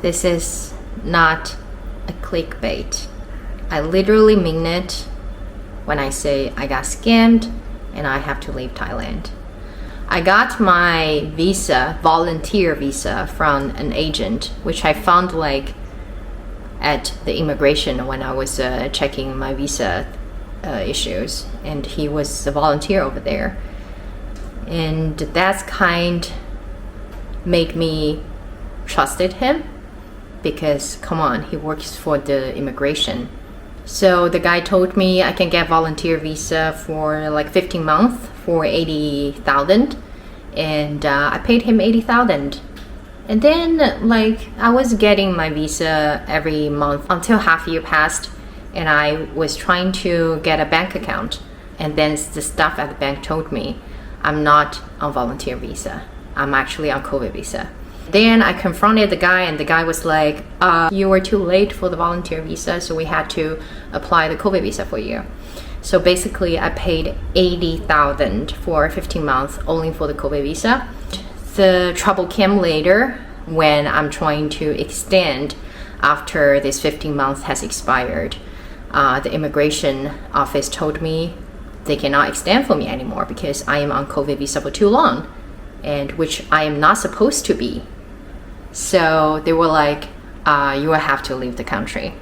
this is not a clickbait. I literally mean it when I say I got scammed and I have to leave Thailand. I got my visa, volunteer visa, from an agent, which I found like at the immigration when I was checking my visa issues, and he was a volunteer over there, and that's kind made me trusted him because come on, he works for the immigration. So the guy told me I can get volunteer visa for like 15 months for 80,000, and I paid him 80,000. And then like I was getting my visa every month until half year passed, and I was trying to get a bank account, and then the staff at the bank told me I'm not on volunteer visa, I'm actually on COVID visa. Then I confronted the guy, and the guy was like, you were too late for the volunteer visa, so we had to apply the COVID visa for you. So basically I paid 80,000 for 15 months only for the COVID visa. The trouble came later when I'm trying to extend after this 15 months has expired. The immigration office told me they cannot extend for me anymore because I am on COVID visa for too long, and which I am not supposed to be. So they were like, you will have to leave the country.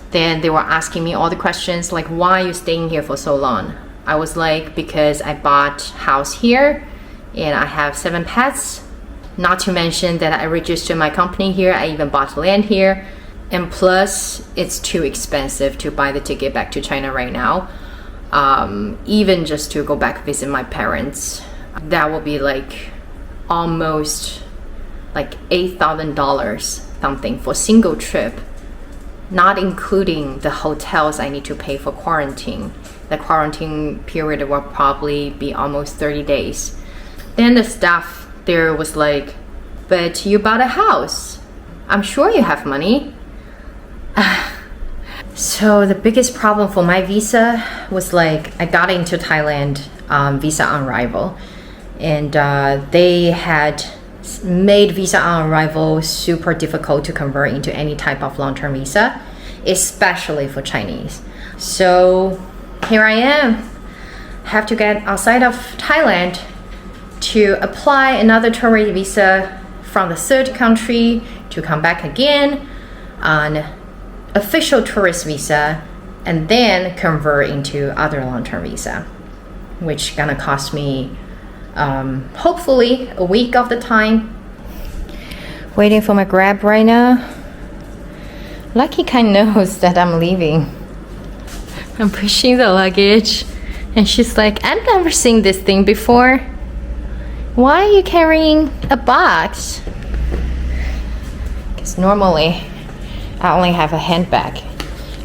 Then they were asking me all the questions like, why are you staying here for so long? I was like, because I bought house here and I have 7 pets. Not to mention that I registered my company here, I even bought land here. And plus, it's too expensive to buy the ticket back to China right now. Even just to go back visit my parents, that will be like almost like $8,000 something for single trip, not including the hotels I need to pay for quarantine. The quarantine period will probably be almost 30 days. Then the staff there was like, but you bought a house, I'm sure you have money. So the biggest problem for my visa was like, I got into Thailand visa on arrival, and they had made visa on arrival super difficult to convert into any type of long-term visa, especially for Chinese. So here I am, have to get outside of Thailand to apply another tourist visa from the third country to come back again on official tourist visa, and then convert into other long-term visa, which gonna cost me hopefully a week of the time. Waiting for my Grab right now. Lucky kind knows that I'm leaving. I'm pushing the luggage and she's like, I've never seen this thing before. Why are you carrying a box? Because normally I only have a handbag.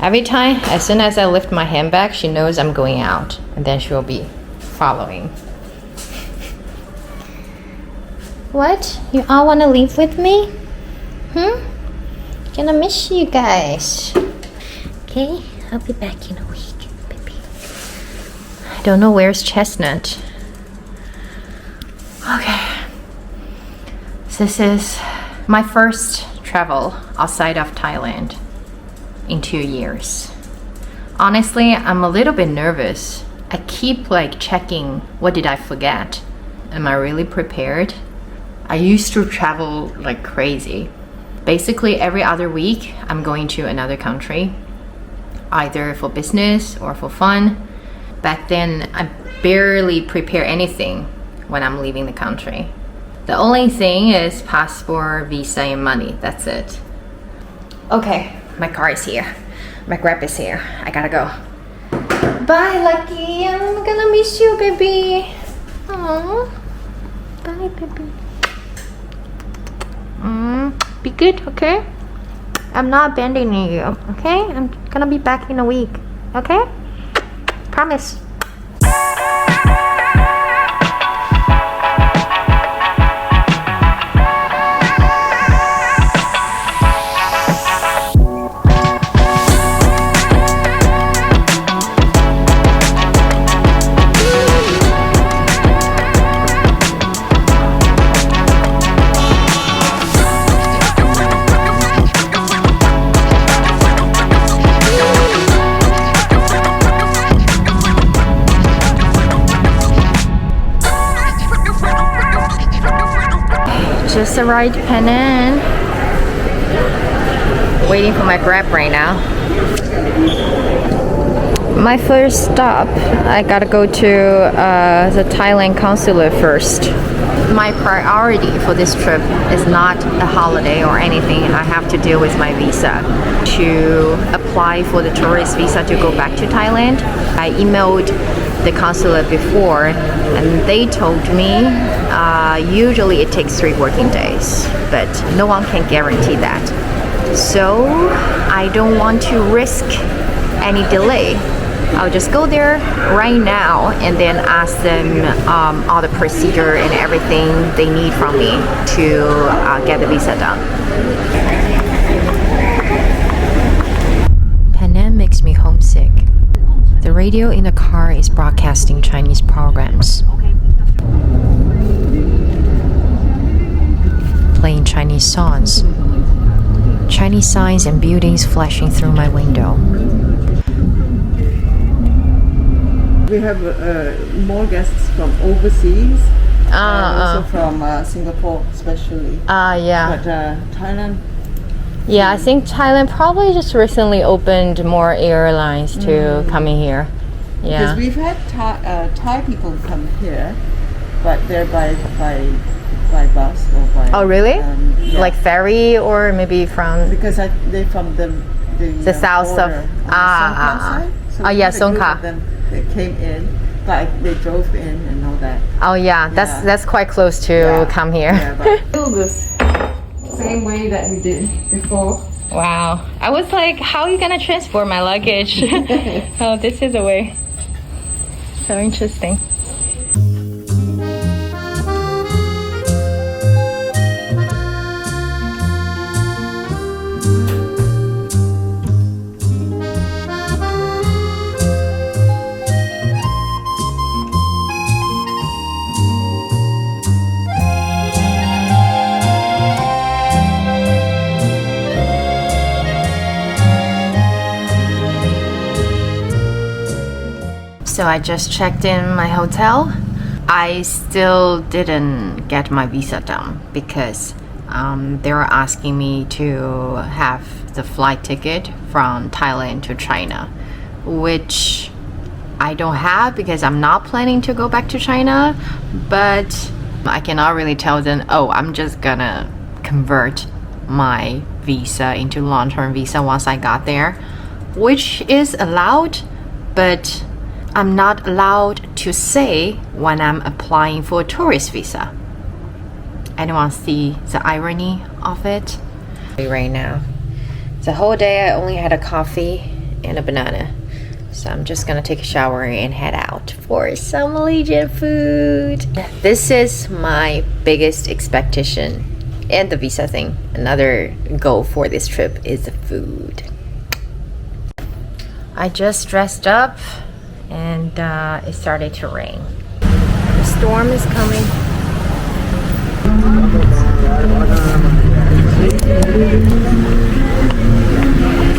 Every time, as soon as I lift my handbag, she knows I'm going out, and then she'll be following. What? You all want to leave with me? Gonna miss you guys. Okay, I'll be back in a week, baby. I don't know where's Chestnut. Okay. This is my first travel outside of Thailand in 2 years. Honestly, I'm a little bit nervous. I keep like checking, what did I forget? Am I really prepared? I used to travel like crazy. Basically every other week I'm going to another country, either for business or for fun. Back then I barely prepare anything when I'm leaving the country. The only thing is passport, visa, and money. That's it. Okay, my car is here. My Grab is here. I gotta go. Bye, Lucky. I'm gonna miss you, baby. Aww. Bye, baby. Be good, okay? I'm not abandoning you, okay? I'm gonna be back in a week, okay? Promise. just arrived Penang. Waiting for my Grab right now. My first stop, I gotta go to the Thailand consulate first. My priority for this trip is not a holiday or anything. I have to deal with my visa. To apply for the tourist visa to go back to Thailand, I emailed the consulate before and they told me usually it takes 3 working days, but no one can guarantee that. So I don't want to risk any delay. I'll just go there right now and then ask them all the procedure and everything they need from me to get the visa done. Penang makes me homesick. The radio in the car is broadcasting Chinese programs, playing Chinese songs, Chinese signs and buildings flashing through my window. We have more guests from overseas, also from Singapore especially. Yeah. But Thailand. Yeah, I think Thailand probably just recently opened more airlines to coming here. Yeah. Because we've had Thai people come here, but they're by bus or by. Oh, really? Yeah. Like ferry or maybe from Because they're from the south of border, Songkla side. So Oh, yeah, we had a group Songkla. of them that came in, like they drove in and all that. Oh yeah, that's quite close to come here. Yeah, but still this same way that we did before. Wow. I was like, how are you gonna transport my luggage? Oh, this is the way. So interesting. So I just checked in my hotel. I still didn't get my visa done because they were asking me to have the flight ticket from Thailand to China, which I don't have because I'm not planning to go back to China, but I cannot really tell them, oh, I'm just gonna convert my visa into long-term visa once I got there, which is allowed, but I'm not allowed to say when I'm applying for a tourist visa. Anyone see the irony of it? Right now, the whole day I only had a coffee and a banana. So I'm just gonna take a shower and head out for some Malaysian food. This is my biggest expectation and the visa thing. Another goal for this trip is the food. I just dressed up and it started to rain. The storm is coming.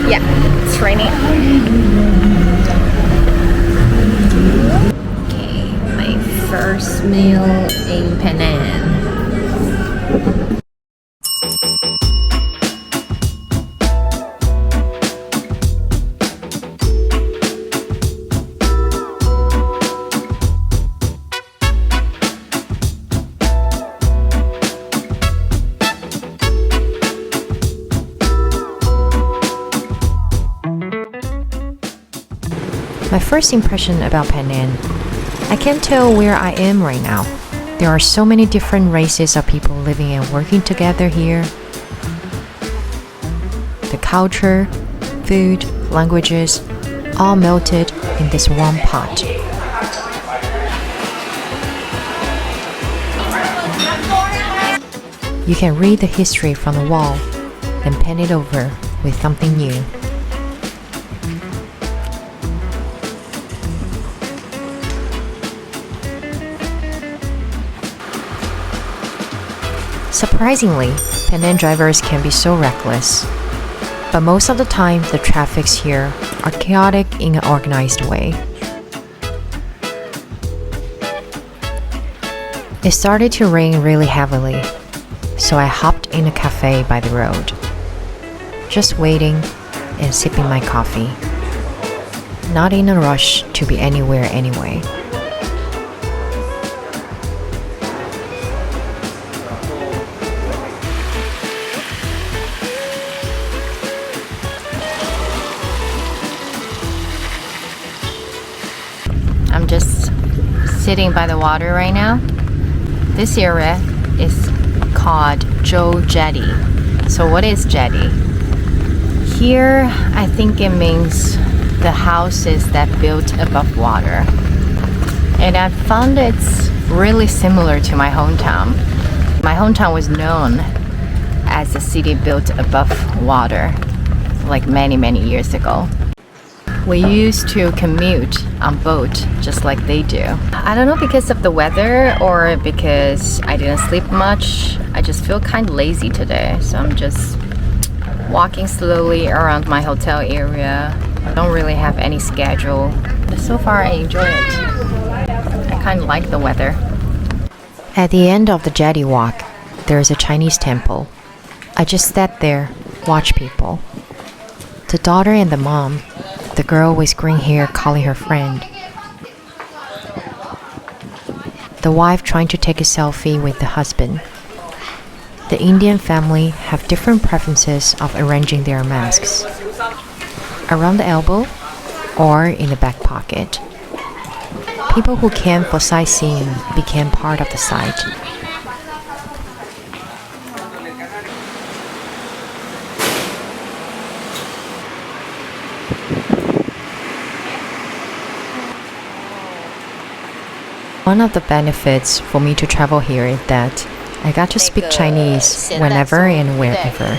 Yeah, it's raining. Okay, my first meal in Penang. My first impression about Penang, I can't tell where I am right now. There are so many different races of people living and working together here. The culture, food, languages, all melted in this one pot. You can read the history from the wall, then pen it over with something new. Surprisingly, Penang drivers can be so reckless. But most of the time, the traffics here are chaotic in an organized way. It started to rain really heavily. so I hopped in a cafe by the road, just waiting and sipping my coffee. Not in a rush to be anywhere anyway. I'm just sitting by the water right now. This area is called Joe Jetty. So what is jetty? Here, I think it means the houses that built above water. And I found it's really similar to my hometown. My hometown was known as a city built above water, like many years ago. We used to commute on boat just like they do. I don't know, because of the weather or because I didn't sleep much, I just feel kind of lazy today. So I'm just walking slowly around my hotel area. I don't really have any schedule, but so far I enjoy it. I kind of like the weather. At the end of the jetty walk, there is a Chinese temple. I just sat there, watch people. The daughter and the mom, the girl with green hair calling her friend. The wife trying to take a selfie with the husband. The Indian family have different preferences of arranging their masks. Around the elbow or in the back pocket. People who came for sightseeing became part of the sight. One of the benefits for me to travel here is that I got to speak Chinese whenever and wherever.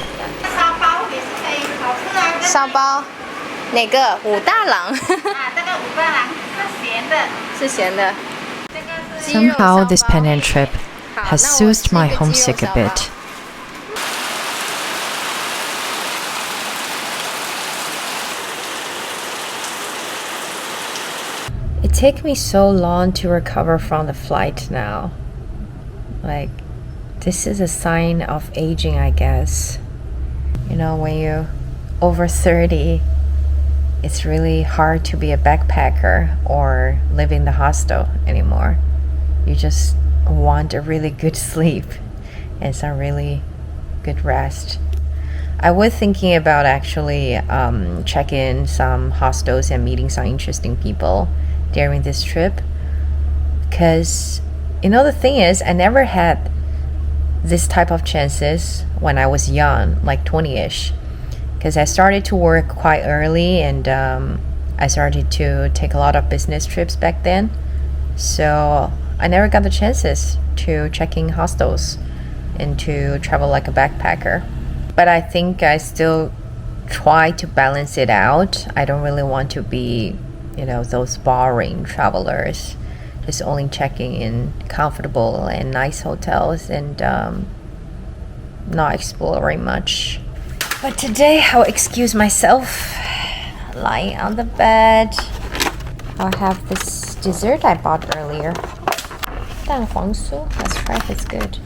烧包，哪个？武大郎。这个五个郎是咸的。是咸的。 Somehow this Penang trip has soothed my homesick a bit. It took me so long to recover from the flight now. Like, this is a sign of aging, I guess. You know, when you're over 30, it's really hard to be a backpacker or live in the hostel anymore. You just want a really good sleep and some really good rest. I was thinking about actually checking some hostels and meeting some interesting people during this trip, because you know, the thing is, I never had this type of chances when I was young, like 20-ish, because I started to work quite early and I started to take a lot of business trips back then, so I never got the chances to check in hostels and to travel like a backpacker. But I think I still try to balance it out. I don't really want to be, you know, those boring travelers, just only checking in comfortable and nice hotels and not exploring much. But today I'll excuse myself, lying on the bed. I'll have this dessert I bought earlier. 蛋黄酥. Let's try if it's good.